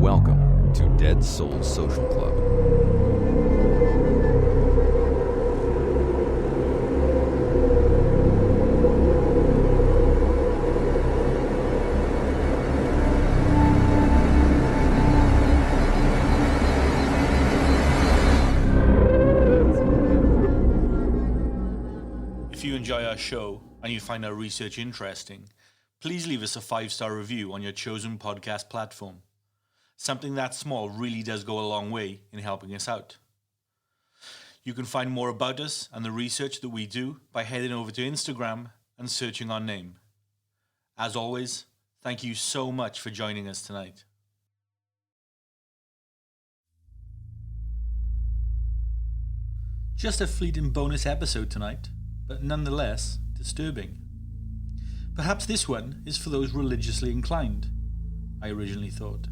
Welcome to Dead Souls Social Club. If you enjoy our show and you find our research interesting, please leave us a 5-star review on your chosen podcast platform. Something that small really does go a long way in helping us out. You can find more about us and the research that we do by heading over to Instagram and searching our name. As always, thank you so much for joining us tonight. Just a fleeting bonus episode tonight, but nonetheless disturbing. Perhaps this one is for those religiously inclined, I originally thought,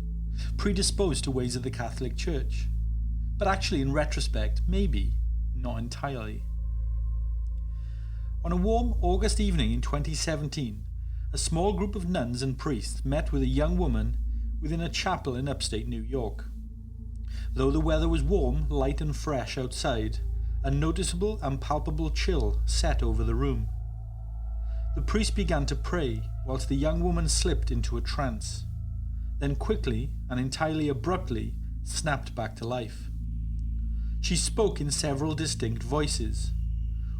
predisposed to ways of the Catholic Church, but actually in retrospect, maybe not entirely. On a warm August evening in 2017, a small group of nuns and priests met with a young woman within a chapel in upstate New York. Though the weather was warm, light and fresh outside, a noticeable and palpable chill sat over the room. The priest began to pray whilst the young woman slipped into a trance, then quickly and entirely abruptly snapped back to life. She spoke in several distinct voices.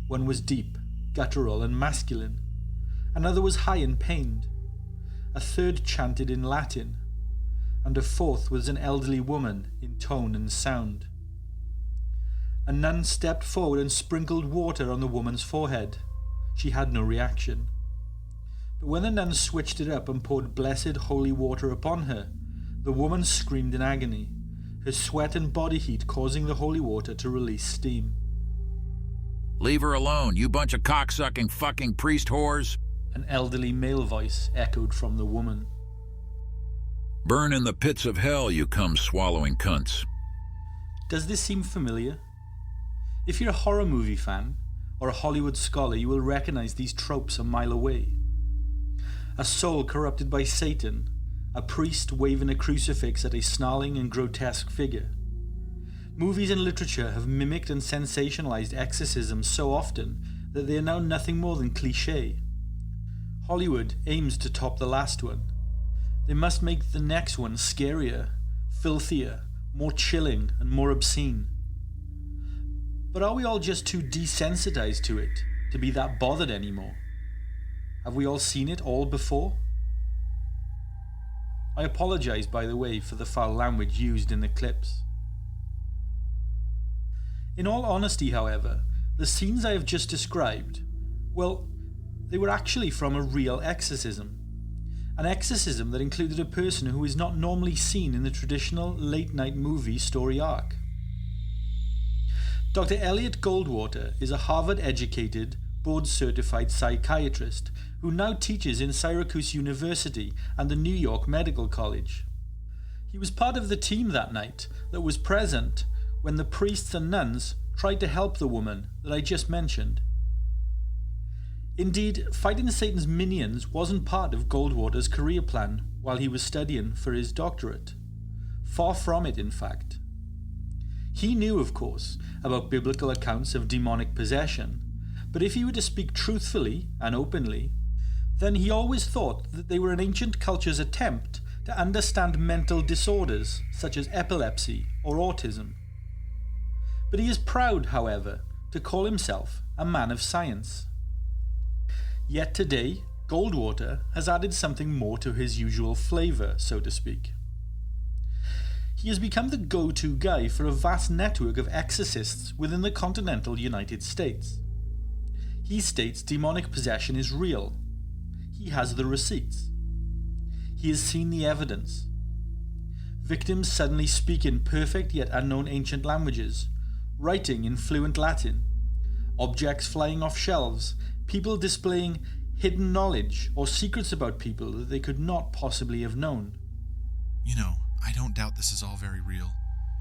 One was deep, guttural and masculine. Another was high and pained. A third chanted in Latin, and a fourth was an elderly woman in tone and sound. A nun stepped forward and sprinkled water on the woman's forehead. She had no reaction. But when the nun switched it up and poured blessed holy water upon her, the woman screamed in agony, her sweat and body heat causing the holy water to release steam. "Leave her alone, you bunch of cocksucking fucking priest whores," an elderly male voice echoed from the woman. "Burn in the pits of hell, you cum-swallowing cunts." Does this seem familiar? If you're a horror movie fan, or a Hollywood scholar, you will recognize these tropes a mile away. A soul corrupted by Satan, a priest waving a crucifix at a snarling and grotesque figure. Movies and literature have mimicked and sensationalized exorcisms so often that they are now nothing more than cliché. Hollywood aims to top the last one. They must make the next one scarier, filthier, more chilling, and more obscene. But are we all just too desensitized to it to be that bothered anymore? Have we all seen it all before? I apologize, by the way, for the foul language used in the clips. In all honesty, however, the scenes I have just described, well, they were actually from a real exorcism. An exorcism that included a person who is not normally seen in the traditional late-night movie story arc. Dr. Elliot Goldwater is a Harvard-educated, board-certified psychiatrist who now teaches in Syracuse University and the New York Medical College. He was part of the team that night that was present when the priests and nuns tried to help the woman that I just mentioned. Indeed, fighting Satan's minions wasn't part of Goldwater's career plan while he was studying for his doctorate. Far from it, in fact. He knew, of course, about biblical accounts of demonic possession, but if he were to speak truthfully and openly, then he always thought that they were an ancient culture's attempt to understand mental disorders such as epilepsy or autism. But he is proud, however, to call himself a man of science. Yet today, Goldwater has added something more to his usual flavour, so to speak. He has become the go-to guy for a vast network of exorcists within the continental United States. He states demonic possession is real. He has the receipts. He has seen the evidence. Victims suddenly speak in perfect yet unknown ancient languages, writing in fluent Latin, objects flying off shelves, people displaying hidden knowledge or secrets about people that they could not possibly have known. You know, I don't doubt this is all very real,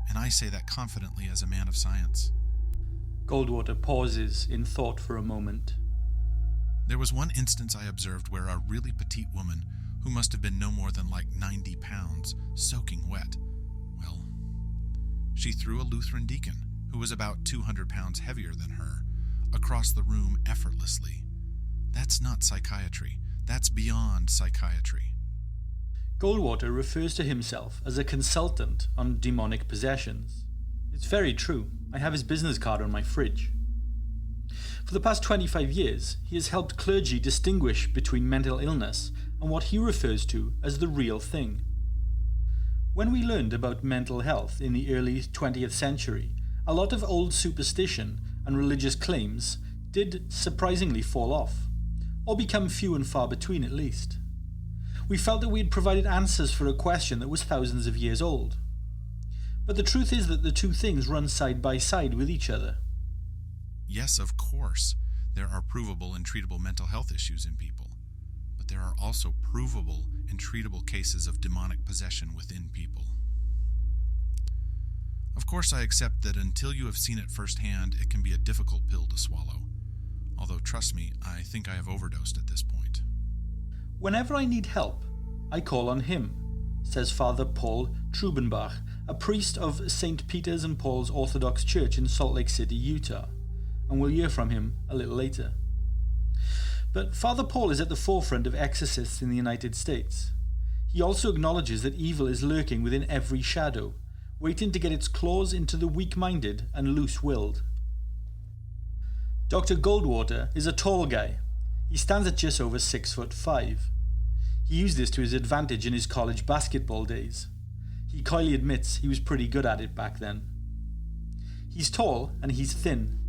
and I say that confidently as a man of science. Goldwater pauses in thought for a moment. There was one instance I observed where a really petite woman, who must have been no more than like 90 pounds, soaking wet, She threw a Lutheran deacon, who was about 200 pounds heavier than her, across the room effortlessly. That's not psychiatry. That's beyond psychiatry. Goldwater refers to himself as a consultant on demonic possessions. It's very true. I have his business card on my fridge. For the past 25 years, he has helped clergy distinguish between mental illness and what he refers to as the real thing. When we learned about mental health in the early 20th century, a lot of old superstition and religious claims did surprisingly fall off, or become few and far between at least. We felt that we had provided answers for a question that was thousands of years old. But the truth is that the two things run side by side with each other. Yes, of course, there are provable and treatable mental health issues in people, but there are also provable and treatable cases of demonic possession within people. Of course, I accept that until you have seen it firsthand, it can be a difficult pill to swallow. Although, trust me, I think I have overdosed at this point. Whenever I need help, I call on him, says Father Paul Trubenbach, a priest of St. Peter's and Paul's Orthodox Church in Salt Lake City, Utah, and we'll hear from him a little later. But Father Paul is at the forefront of exorcists in the United States. He also acknowledges that evil is lurking within every shadow, waiting to get its claws into the weak-minded and loose-willed. Dr. Goldwater is a tall guy. He stands at just over 6'5". He used this to his advantage in his college basketball days. He coyly admits he was pretty good at it back then. He's tall and he's thin,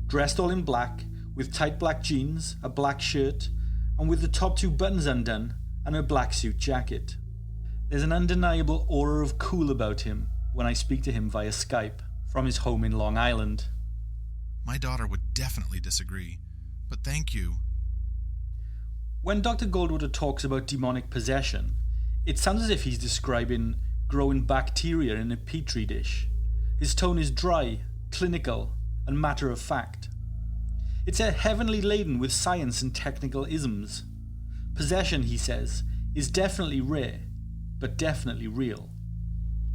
dressed all in black, with tight black jeans, a black shirt, and with the top two buttons undone and a black suit jacket. There's an undeniable aura of cool about him when I speak to him via Skype from his home in Long Island. My daughter would definitely disagree, but thank you. When Dr. Goldwater talks about demonic possession, it sounds as if he's describing growing bacteria in a petri dish. His tone is dry, clinical, and matter-of-fact. It's heavily laden with science and technical isms. Possession, he says, is definitely rare, but definitely real.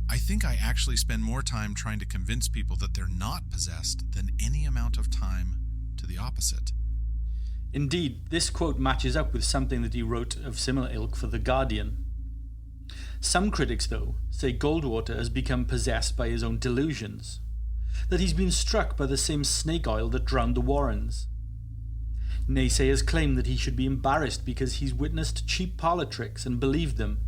I think I actually spend more time trying to convince people that they're not possessed than any amount of time to the opposite. Indeed, this quote matches up with something that he wrote of similar ilk for The Guardian. Some critics, though, say Goldwater has become possessed by his own delusions, that he's been struck by the same snake oil that drowned the Warrens. Naysayers claim that he should be embarrassed because he's witnessed cheap parlor tricks and believed them,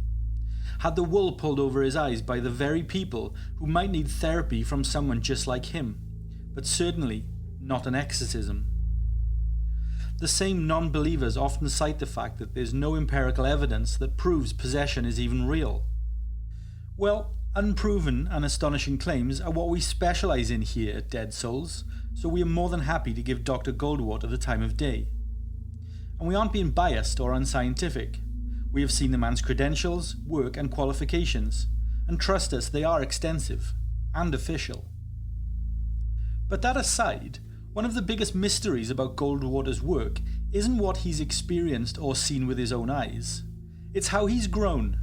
had the wool pulled over his eyes by the very people who might need therapy from someone just like him, but certainly not an exorcism. The same non-believers often cite the fact that there's no empirical evidence that proves possession is even real. Well, unproven and astonishing claims are what we specialize in here at Dead Souls, so we are more than happy to give Dr. Goldwater the time of day. And we aren't being biased or unscientific. We have seen the man's credentials, work and qualifications, and trust us, they are extensive and official. But that aside, one of the biggest mysteries about Goldwater's work isn't what he's experienced or seen with his own eyes. It's how he's grown.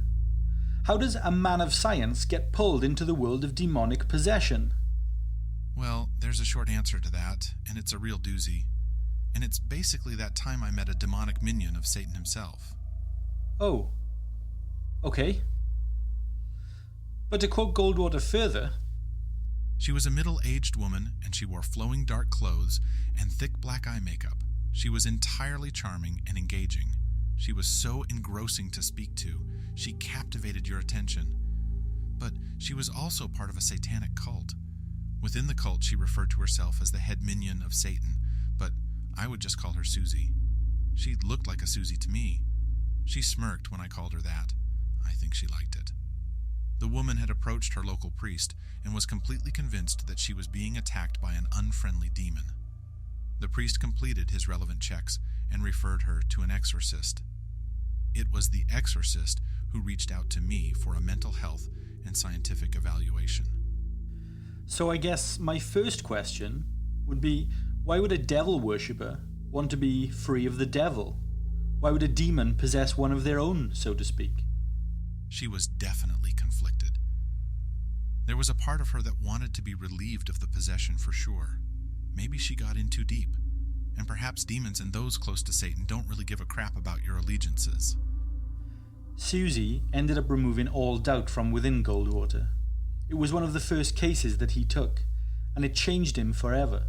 How does a man of science get pulled into the world of demonic possession? Well, there's a short answer to that, and it's a real doozy. And it's basically that time I met a demonic minion of Satan himself. Oh. Okay. But to quote Goldwater further, she was a middle-aged woman, and she wore flowing dark clothes and thick black eye makeup. She was entirely charming and engaging. She was so engrossing to speak to, she captivated your attention. But she was also part of a satanic cult. Within the cult, she referred to herself as the head minion of Satan, but I would just call her Susie. She looked like a Susie to me. She smirked when I called her that. I think she liked it. The woman had approached her local priest and was completely convinced that she was being attacked by an unfriendly demon. The priest completed his relevant checks and referred her to an exorcist. It was the exorcist who reached out to me for a mental health and scientific evaluation. So I guess my first question would be, why would a devil worshipper want to be free of the devil? Why would a demon possess one of their own, so to speak? She was definitely conflicted. There was a part of her that wanted to be relieved of the possession for sure. Maybe she got in too deep. And perhaps demons and those close to Satan don't really give a crap about your allegiances. Susie ended up removing all doubt from within Goldwater. It was one of the first cases that he took, and it changed him forever.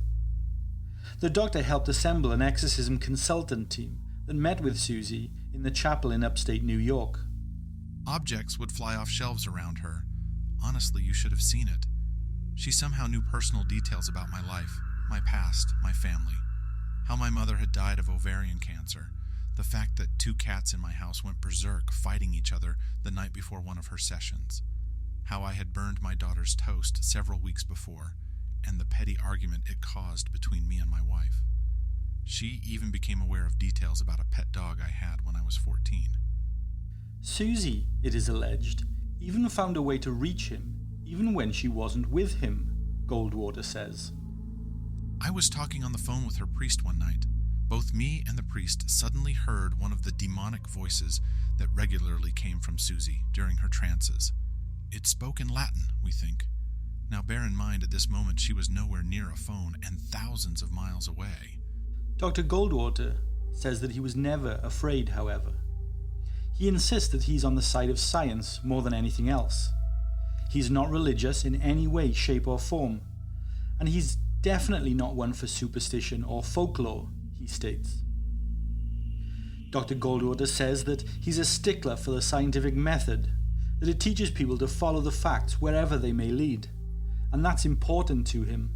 The doctor helped assemble an exorcism consultant team that met with Susie in the chapel in upstate New York. Objects would fly off shelves around her. Honestly, you should have seen it. She somehow knew personal details about my life, my past, my family. How my mother had died of ovarian cancer. The fact that 2 cats in my house went berserk fighting each other the night before one of her sessions. How I had burned my daughter's toast several weeks before, and the petty argument it caused between me and my wife. She even became aware of details about a pet dog I had when I was 14. Susie, it is alleged, even found a way to reach him, even when she wasn't with him, Goldwater says. I was talking on the phone with her priest one night. Both me and the priest suddenly heard one of the demonic voices that regularly came from Susie during her trances. It spoke in Latin, we think. Now bear in mind at this moment she was nowhere near a phone and thousands of miles away. Dr. Goldwater says that he was never afraid, however. He insists that he's on the side of science more than anything else. He's not religious in any way, shape or form, and he's definitely not one for superstition or folklore, he states. Dr. Goldwater says that he's a stickler for the scientific method, that it teaches people to follow the facts wherever they may lead, and that's important to him.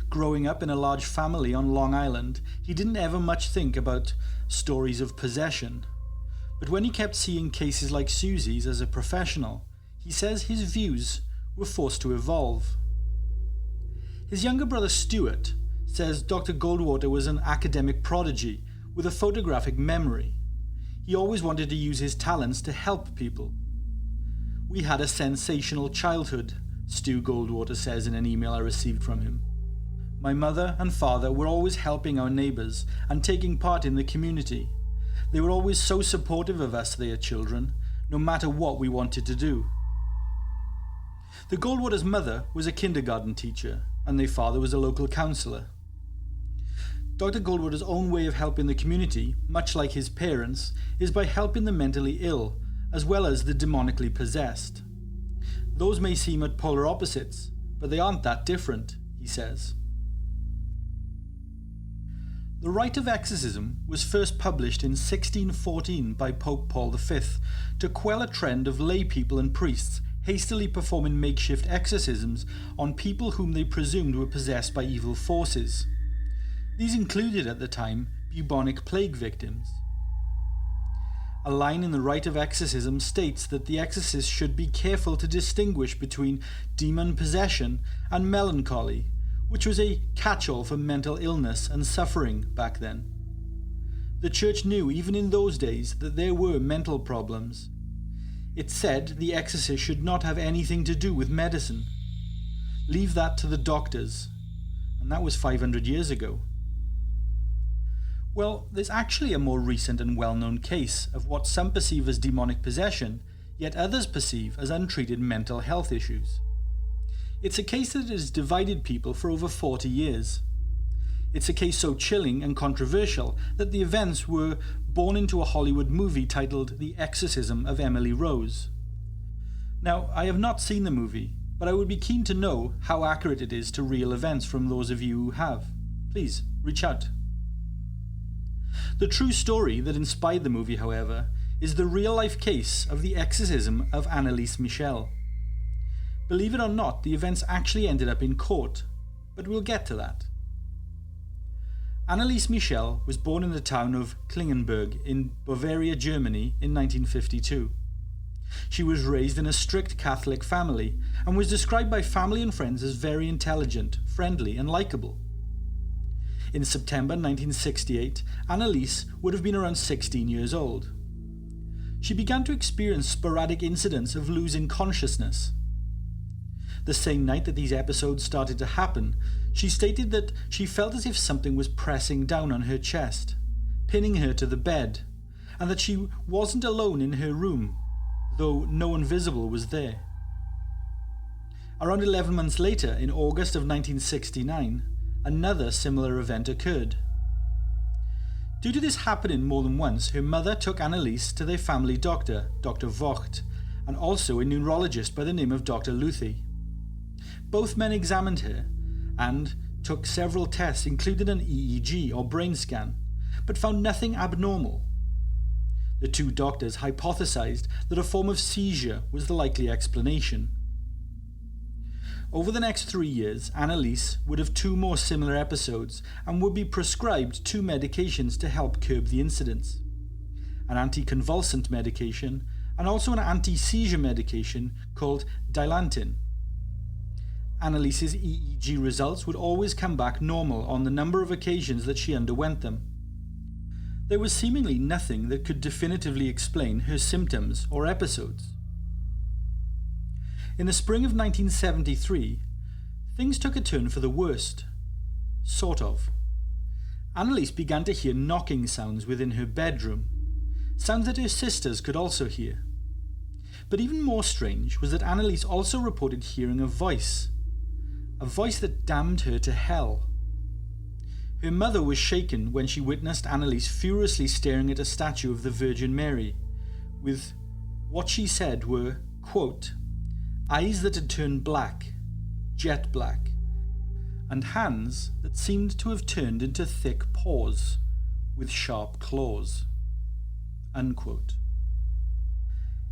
Growing up in a large family on Long Island, he didn't ever much think about stories of possession, but when he kept seeing cases like Susie's as a professional, he says his views were forced to evolve. His younger brother Stuart says Dr. Goldwater was an academic prodigy with a photographic memory. He always wanted to use his talents to help people. We had a sensational childhood, Stu Goldwater says in an email I received from him. My mother and father were always helping our neighbours and taking part in the community. They were always so supportive of us, their children, no matter what we wanted to do. The Goldwater's mother was a kindergarten teacher, and their father was a local counsellor. Dr. Goldwater's own way of helping the community, much like his parents, is by helping the mentally ill, as well as the demonically possessed. Those may seem at polar opposites, but they aren't that different, he says. The Rite of Exorcism was first published in 1614 by Pope Paul V to quell a trend of lay people and priests hastily performing makeshift exorcisms on people whom they presumed were possessed by evil forces. These included at the time bubonic plague victims. A line in the Rite of Exorcism states that the exorcist should be careful to distinguish between demon possession and melancholy, which was a catch-all for mental illness and suffering back then. The church knew even in those days that there were mental problems. It said the exorcist should not have anything to do with medicine. Leave that to the doctors. And that was 500 years ago. Well, there's actually a more recent and well-known case of what some perceive as demonic possession, yet others perceive as untreated mental health issues. It's a case that has divided people for over 40 years. It's a case so chilling and controversial that the events were born into a Hollywood movie titled The Exorcism of Emily Rose. Now, I have not seen the movie, but I would be keen to know how accurate it is to real events from those of you who have. Please, reach out. The true story that inspired the movie, however, is the real-life case of the exorcism of Annalise Michel. Believe it or not, the events actually ended up in court, but we'll get to that. Annalise Michel was born in the town of Klingenberg in Bavaria, Germany in 1952. She was raised in a strict Catholic family and was described by family and friends as very intelligent, friendly and likable. In September 1968, Annalise would have been around 16 years old. She began to experience sporadic incidents of losing consciousness. The same night that these episodes started to happen, she stated that she felt as if something was pressing down on her chest, pinning her to the bed, and that she wasn't alone in her room, though no one visible was there. Around 11 months later, in August of 1969, another similar event occurred. Due to this happening more than once, her mother took Annelies to their family doctor, Dr. Vogt, and also a neurologist by the name of Dr. Luthi. Both men examined her and took several tests, including an EEG or brain scan, but found nothing abnormal. The two doctors hypothesized that a form of seizure was the likely explanation. Over the next 3 years, Annelies would have 2 more similar episodes and would be prescribed 2 medications to help curb the incidents: an anticonvulsant medication and also an anti-seizure medication called Dilantin. Annelies's EEG results would always come back normal on the number of occasions that she underwent them. There was seemingly nothing that could definitively explain her symptoms or episodes. In the spring of 1973, things took a turn for the worst. Sort of. Annelies began to hear knocking sounds within her bedroom, sounds that her sisters could also hear. But even more strange was that Annelies also reported hearing a voice that damned her to hell. Her mother was shaken when she witnessed Annelies furiously staring at a statue of the Virgin Mary, with what she said were, quote, eyes that had turned black, jet black, and hands that seemed to have turned into thick paws with sharp claws, unquote.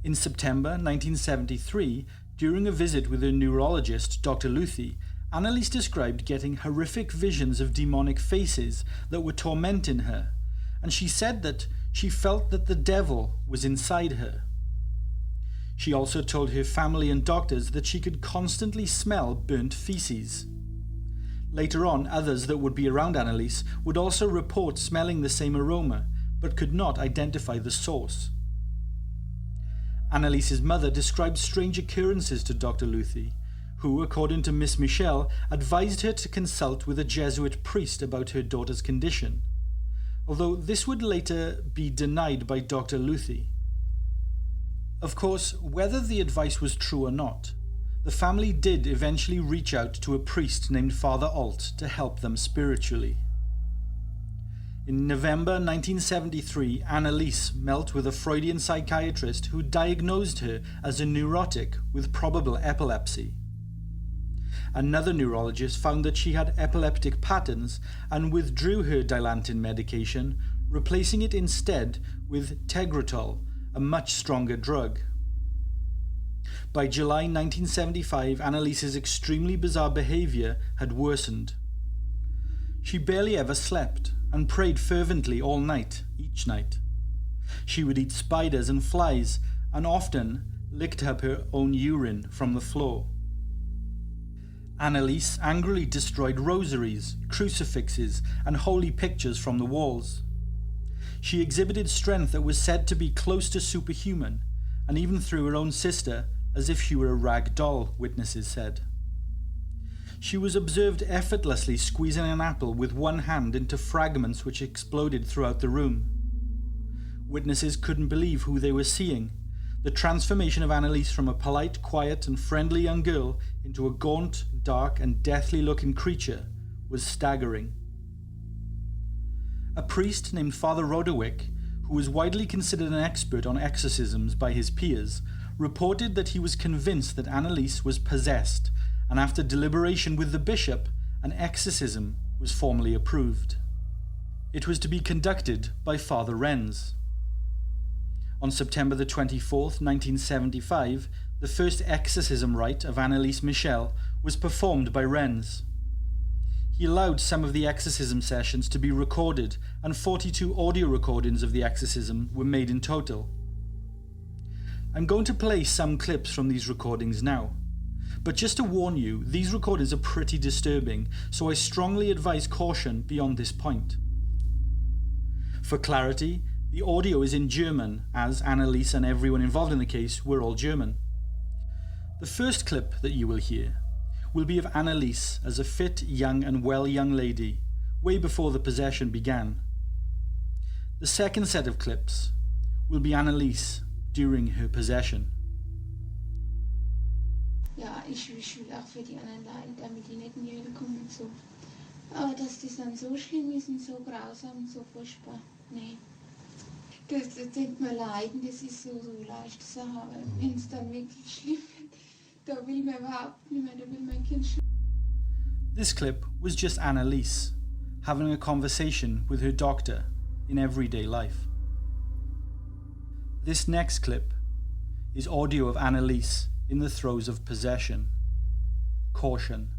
In September 1973, during a visit with her neurologist, Dr. Luthi, Annelies described getting horrific visions of demonic faces that were tormenting her, and she said that she felt that the devil was inside her. She also told her family and doctors that she could constantly smell burnt feces. Later on, others that would be around Annelies would also report smelling the same aroma, but could not identify the source. Annelies's mother described strange occurrences to Dr. Luthi, who, according to Miss Michel, advised her to consult with a Jesuit priest about her daughter's condition, although this would later be denied by Dr. Luthi. Of course, whether the advice was true or not, the family did eventually reach out to a priest named Father Alt to help them spiritually. In November 1973, Annelies met with a Freudian psychiatrist who diagnosed her as a neurotic with probable epilepsy. Another neurologist found that she had epileptic patterns and withdrew her Dilantin medication, replacing it instead with Tegretol, a much stronger drug. By July 1975, Annelies's extremely bizarre behavior had worsened. She barely ever slept and prayed fervently all night, each night. She would eat spiders and flies and often licked up her own urine from the floor. Annelies angrily destroyed rosaries, crucifixes, and holy pictures from the walls. She exhibited strength that was said to be close to superhuman, and even threw her own sister as if she were a rag doll, witnesses said. She was observed effortlessly squeezing an apple with one hand into fragments which exploded throughout the room. Witnesses couldn't believe who they were seeing. The transformation of Annelies from a polite, quiet, and friendly young girl into a gaunt, dark, and deathly-looking creature was staggering. A priest named Father Roderick, who was widely considered an expert on exorcisms by his peers, reported that he was convinced that Annelies was possessed, and after deliberation with the bishop, an exorcism was formally approved. It was to be conducted by Father Renz. On September the 24th, 1975, the first exorcism rite of Annelies Michel was performed by Renz. He allowed some of the exorcism sessions to be recorded, and 42 audio recordings of the exorcism were made in total. I'm going to play some clips from these recordings now. But just to warn you, these recordings are pretty disturbing, so I strongly advise caution beyond this point. For clarity, the audio is in German, as Annelies and everyone involved in the case were all German. The first clip that you will hear will be of Annelies as a fit, young and well young lady, way before the possession began. The second set of clips will be Annelies during her possession. ja, ich will auch für die anderen leiden, damit die nicht in die Hölle kommen und so. Aber dass das dann so schlimm ist und so grausam und so furchtbar, nee. Das denkt man leiden, das ist so leichte Sache, aber wenn es dann wirklich schlimm wird, da will man überhaupt nicht mehr, da will mein Kind schlafen. This clip was just Annalise having a conversation with her doctor in everyday life. This next clip is audio of Annalise in the throes of possession. Caution.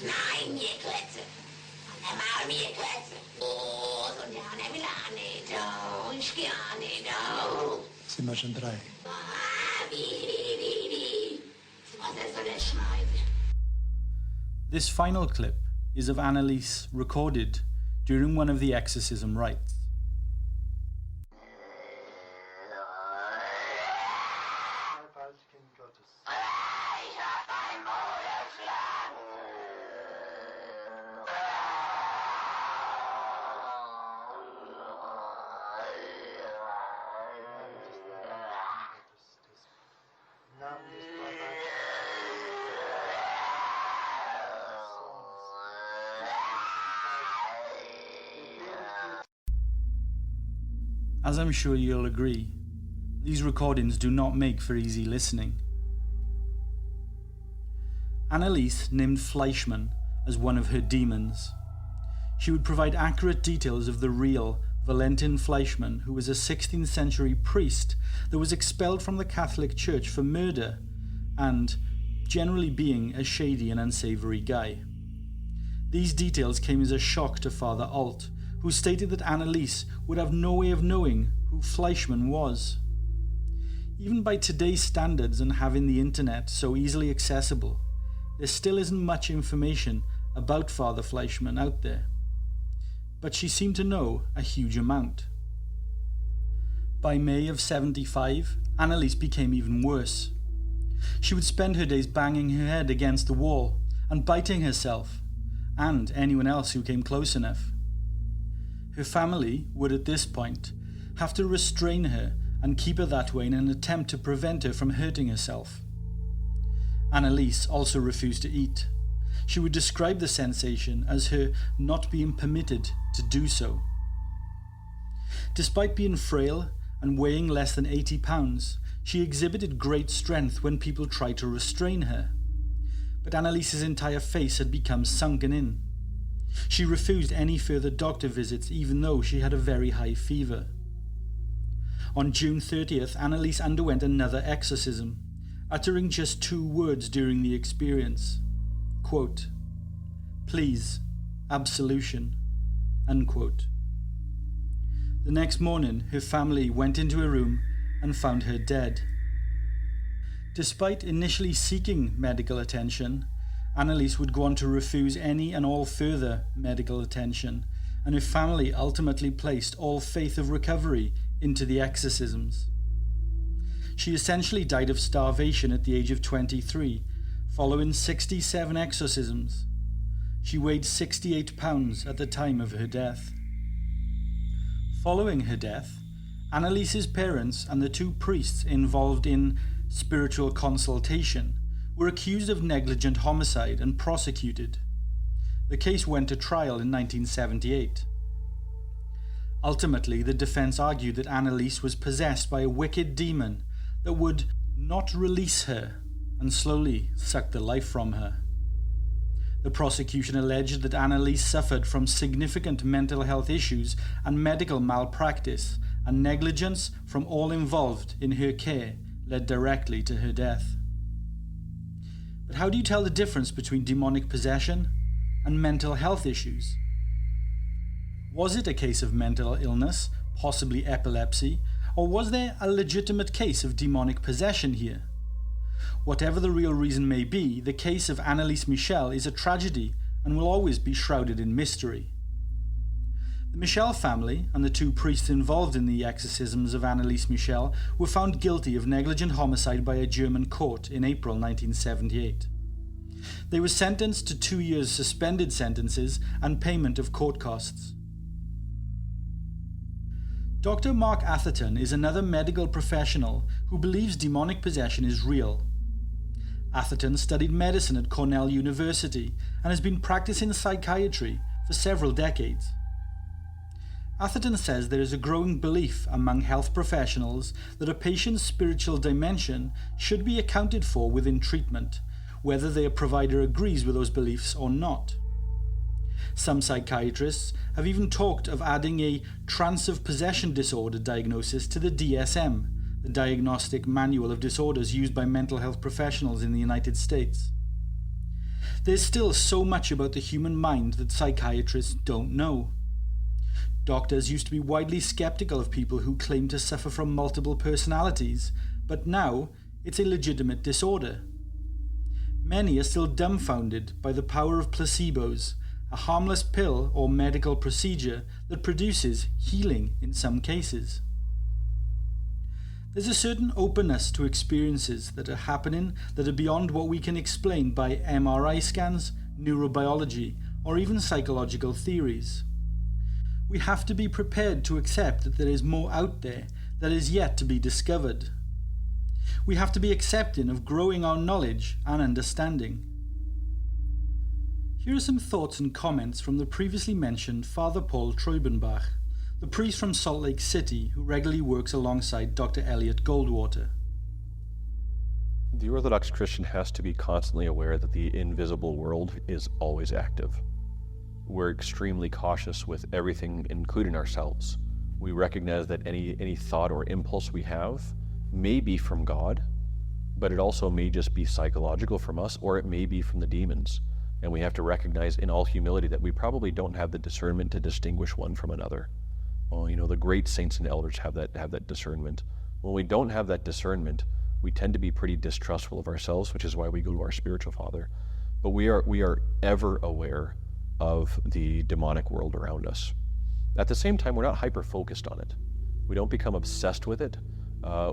Nein, mir Klötze. Und er war mir Klötze. Oh, und ja, er will auch nicht. Oh, ich geh auch nicht. Oh. Sind wir schon 3? Wie. Was ist so eine Scheiße? This final clip is of Annalise recorded during one of the exorcism rites. Ich hab ein Maul erschlagen. As I'm sure you'll agree, these recordings do not make for easy listening. Annalise named Fleischmann as one of her demons. She would provide accurate details of the real Valentin Fleischmann, who was a 16th century priest that was expelled from the Catholic Church for murder and generally being a shady and unsavory guy. These details came as a shock to Father Alt, who stated that Annalise would have no way of knowing who Fleischmann was. Even by today's standards and having the internet so easily accessible, there still isn't much information about Father Fleischmann out there. But she seemed to know a huge amount. By May of 75, Annalise became even worse. She would spend her days banging her head against the wall and biting herself, and anyone else who came close enough. Her family would at this point have to restrain her and keep her that way in an attempt to prevent her from hurting herself. Annalise also refused to eat. She would describe the sensation as her not being permitted to do so. Despite being frail and weighing less than 80 pounds, she exhibited great strength when people tried to restrain her. But Annalise's entire face had become sunken in. She refused any further doctor visits even though she had a very high fever. On June 30th, Annalise underwent another exorcism, uttering just 2 words during the experience. Quote, "Please, absolution," unquote. The next morning, her family went into her room and found her dead. Despite initially seeking medical attention, Annalise would go on to refuse any and all further medical attention, and her family ultimately placed all faith of recovery into the exorcisms. She essentially died of starvation at the age of 23, following 67 exorcisms. She weighed 68 pounds at the time of her death. Following her death, Annalise's parents and the 2 priests involved in spiritual consultation were accused of negligent homicide and prosecuted. The case went to trial in 1978. Ultimately, the defense argued that Annalise was possessed by a wicked demon that would not release her and slowly suck the life from her. The prosecution alleged that Annalise suffered from significant mental health issues and medical malpractice, and negligence from all involved in her care led directly to her death. But how do you tell the difference between demonic possession and mental health issues? Was it a case of mental illness, possibly epilepsy, or was there a legitimate case of demonic possession here? Whatever the real reason may be, the case of Annalise Michel is a tragedy and will always be shrouded in mystery. The Michel family and the 2 priests involved in the exorcisms of Annalise Michel were found guilty of negligent homicide by a German court in April 1978. They were sentenced to 2 years suspended sentences and payment of court costs. Dr. Mark Atherton is another medical professional who believes demonic possession is real. Atherton studied medicine at Cornell University and has been practicing psychiatry for several decades. Atherton says there is a growing belief among health professionals that a patient's spiritual dimension should be accounted for within treatment, whether their provider agrees with those beliefs or not. Some psychiatrists have even talked of adding a trance of possession disorder diagnosis to the DSM, the Diagnostic Manual of Disorders used by mental health professionals in the United States. There's still so much about the human mind that psychiatrists don't know. Doctors used to be widely skeptical of people who claim to suffer from multiple personalities, but now it's a legitimate disorder. Many are still dumbfounded by the power of placebos, a harmless pill or medical procedure that produces healing in some cases. There's a certain openness to experiences that are happening that are beyond what we can explain by MRI scans, neurobiology, or even psychological theories. We have to be prepared to accept that there is more out there that is yet to be discovered. We have to be accepting of growing our knowledge and understanding. Here are some thoughts and comments from the previously mentioned Father Paul Treubenbach, the priest from Salt Lake City who regularly works alongside Dr. Elliot Goldwater. The Orthodox Christian has to be constantly aware that the invisible world is always active. We're extremely cautious with everything, including ourselves. We recognize that any thought or impulse we have may be from God, but it also may just be psychological from us, or it may be from the demons. And we have to recognize in all humility that we probably don't have the discernment to distinguish one from another. Well, the great saints and elders have that discernment. When we don't have that discernment, we tend to be pretty distrustful of ourselves, which is why we go to our spiritual father. But we are ever aware of the demonic world around us. At the same time, we're not hyper-focused on it. We don't become obsessed with it.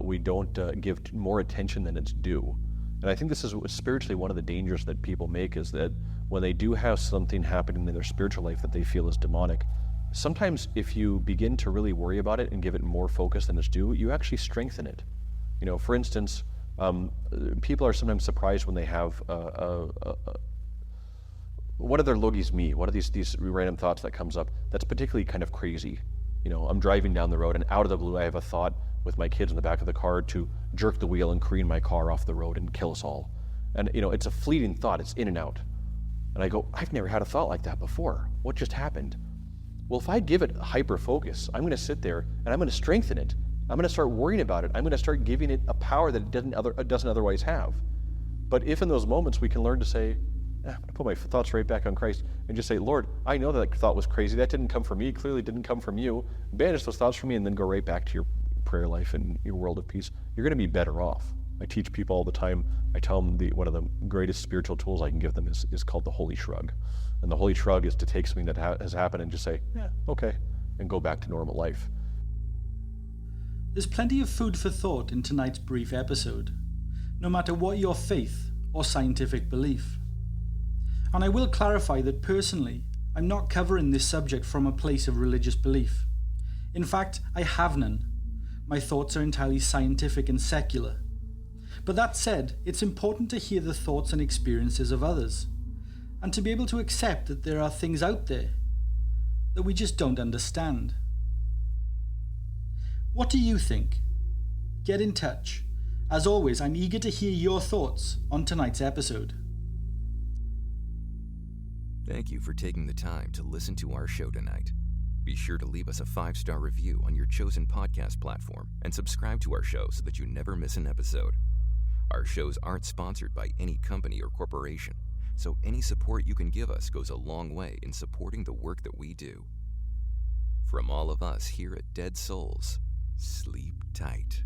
We don't give more attention than it's due. And I think this is spiritually one of the dangers that people make, is that when they do have something happening in their spiritual life that they feel is demonic, sometimes if you begin to really worry about it and give it more focus than it's due, you actually strengthen it. For instance, people are sometimes surprised when they have what do their logis mean? What are these random thoughts that comes up that's particularly kind of crazy? I'm driving down the road and out of the blue I have a thought with my kids in the back of the car to jerk the wheel and careen my car off the road and kill us all. And it's a fleeting thought, it's in and out. And I go, I've never had a thought like that before. What just happened? Well, if I give it hyper focus, I'm going to sit there and I'm going to strengthen it. I'm going to start worrying about it. I'm going to start giving it a power that it doesn't otherwise have. But if in those moments we can learn to say, I'm going to put my thoughts right back on Christ and just say, Lord, I know that thought was crazy. That didn't come from me. Clearly didn't come from you. Banish those thoughts from me and then go right back to your prayer life and your world of peace. You're going to be better off. I teach people all the time. I tell them one of the greatest spiritual tools I can give them is called the holy shrug. And the holy shrug is to take something that has happened and just say, yeah, okay, and go back to normal life. There's plenty of food for thought in tonight's brief episode, no matter what your faith or scientific belief. And I will clarify that personally, I'm not covering this subject from a place of religious belief. In fact, I have none. My thoughts are entirely scientific and secular. But that said, it's important to hear the thoughts and experiences of others, and to be able to accept that there are things out there that we just don't understand. What do you think? Get in touch. As always, I'm eager to hear your thoughts on tonight's episode. Thank you for taking the time to listen to our show tonight. Be sure to leave us a 5-star review on your chosen podcast platform and subscribe to our show so that you never miss an episode. Our shows aren't sponsored by any company or corporation, so any support you can give us goes a long way in supporting the work that we do. From all of us here at Dead Souls, sleep tight.